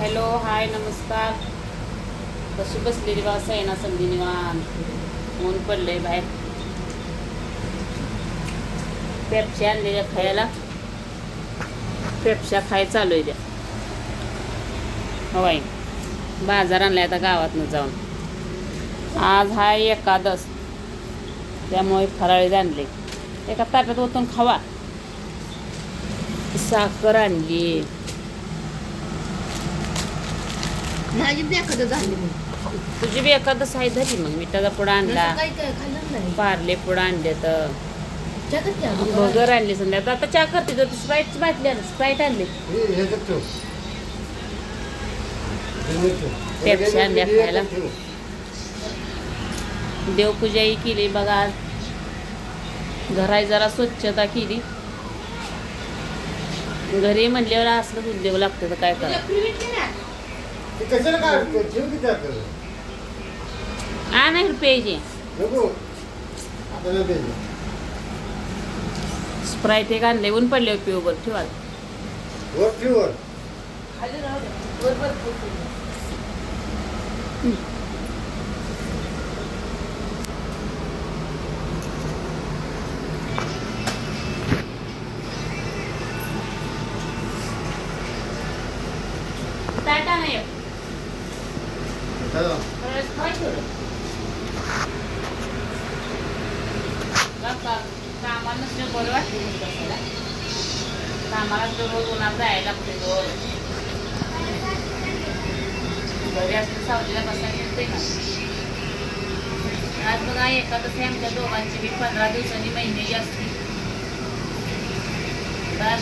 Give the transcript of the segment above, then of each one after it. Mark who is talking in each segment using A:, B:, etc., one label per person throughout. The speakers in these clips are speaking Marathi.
A: हॅलो हाय नमस्कार. कशी बसलेली बा सैना संधी निवांत. ऊन पडलंय बाहेर. पेप्स्या आणलेल्या खायला. पेप्स्या खाय चालू आहे त्या. हवाई बाजार आणलाय आता गावातनं जाऊन. आज हाय एकादस, त्यामुळे फराळी आणले. एका ताटात ओतून खावा. साखर आणली.
B: माझी बी एखादं झाली मग.
A: तुझी बी एकादस आहे झाली. मग मिठाचा पुडा आणला,
B: काही काय खाल्लं नाही.
A: पार्ले पुडा आणले, तर
B: चहा करते अगं.
A: भगर आणली. संध्याकाळ आता चहा करते. तर स्प्राईट माहितली, स्प्राईट आणली. पेप्सी आणल्या खायला. देवपूजाही केली बघा आज. घराई जरा स्वच्छता केली. घरी म्हणल्यावर असलंच उद्योग लागतं, तर काय करा. नाही रुपयाची स्प्राईट एक आणले. ऊन पडले पिओबर ठेवा. टाटा नाही कामाला नसलं बरं वाटते. कामाला रोज उन्हात जायला लागते. घरी असं सावलीला बसायला येते ना. आज बघा एकादशी आमच्या दोघांची बी 15 दिवसांनी महिन्याची असते.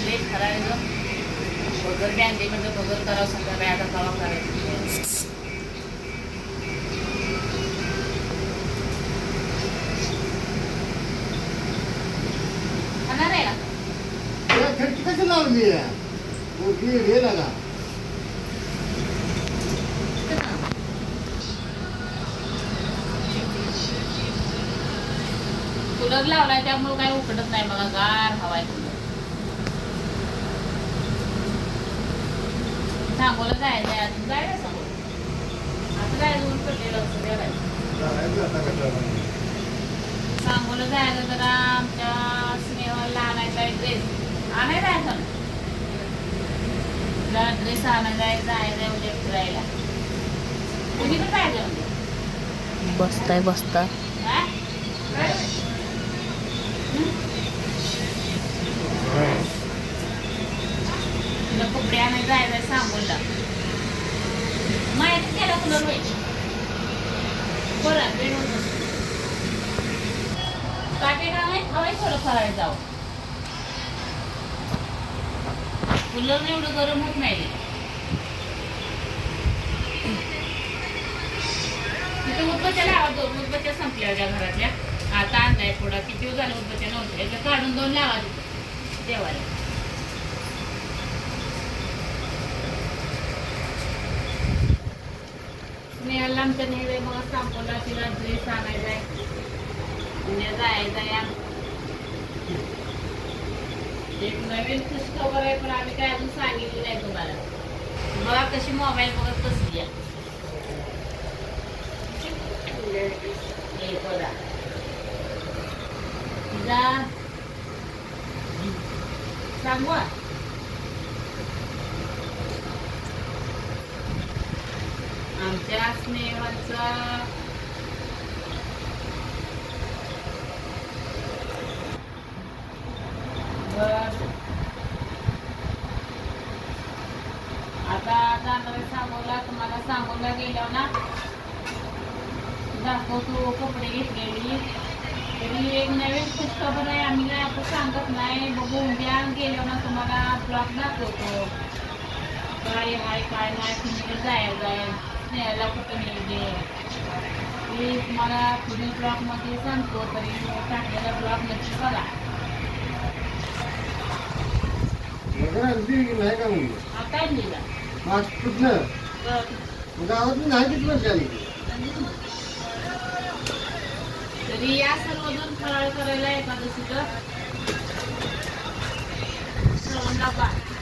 A: लेट करायचं. भगर बँडे म्हणजे भगर करावं संध्याकाळी. आता कवा करायचं. खाणार आहे ना.
C: कशी लावली हे लागा.
A: कूलर लावलाय त्यामुळे काही उकडत नाही. बघा गार हवाय. सांगोला जायचं आहे. अजून जायला सांगू. आता जायचं. ऊन पडलेलं असतं त्याला. सांगोला जायचं जरा. आमच्या स्नेहाला आणायचा आहे ड्रेस. आणायचा आहे पण ड्रेस आणायचा आहे. जायचं आहे उद्या फिरायला. कुणी पण जायचं म्हणजे
B: बसताय बसता.
A: तुला कपडे आणायला जायचं आहे सांगोला. माहिती केला कूलर व्हायची बरं. काटे का नाही हवाय थोडं फरायला जाऊ. कूलर एवढं गरम होत नाही. तिथे उदबत्त्या लावा. 2 उदबत्त्या संपल्या त्या घरातल्या. आता आणलाय पुढा. किती दिवस झाले उदबत्त्या नव्हत्या. याच्या काढून 2 लावा तिथं देवाला. स्नेहाला आमच्या नेहमी मग सांगोला. तिला ड्रेस आणायचा आहे. उद्या जायचं आहे. एक नवीन खुशखबर आहे, पण आम्ही काय अजून सांगितलं नाही तुम्हाला. बघा कशी मोबाईल बघत बसली आहे. हे बघा तिला सांगू. आमच्या स्नेहाचा आता जाणार सांगोला. तुम्हाला सांगोला गेल्यावर ना दाखवतो कपडे घेतलेली. तरी एक नवीन खुशखबर आहे. आम्ही काय आता सांगत नाही. बघू उद्या गेल्यावर ना तुम्हाला ब्लॉग दाखवतो. काय आहे काय नाही. कुणीकडे जायचं आहे. स्नेहाला कुठं नेले मी तुम्हाला पुढील ब्लॉगमध्ये सांगतो. तरी टाकलेला ब्लॉग नक्की बघा.
C: नाही का मग
A: आता लिहिला
C: कुठलं गावात नाही किती वर्ष आली.
A: तरी या सर्वजण फराळ करायला एकादशीचं श्रवण लागा.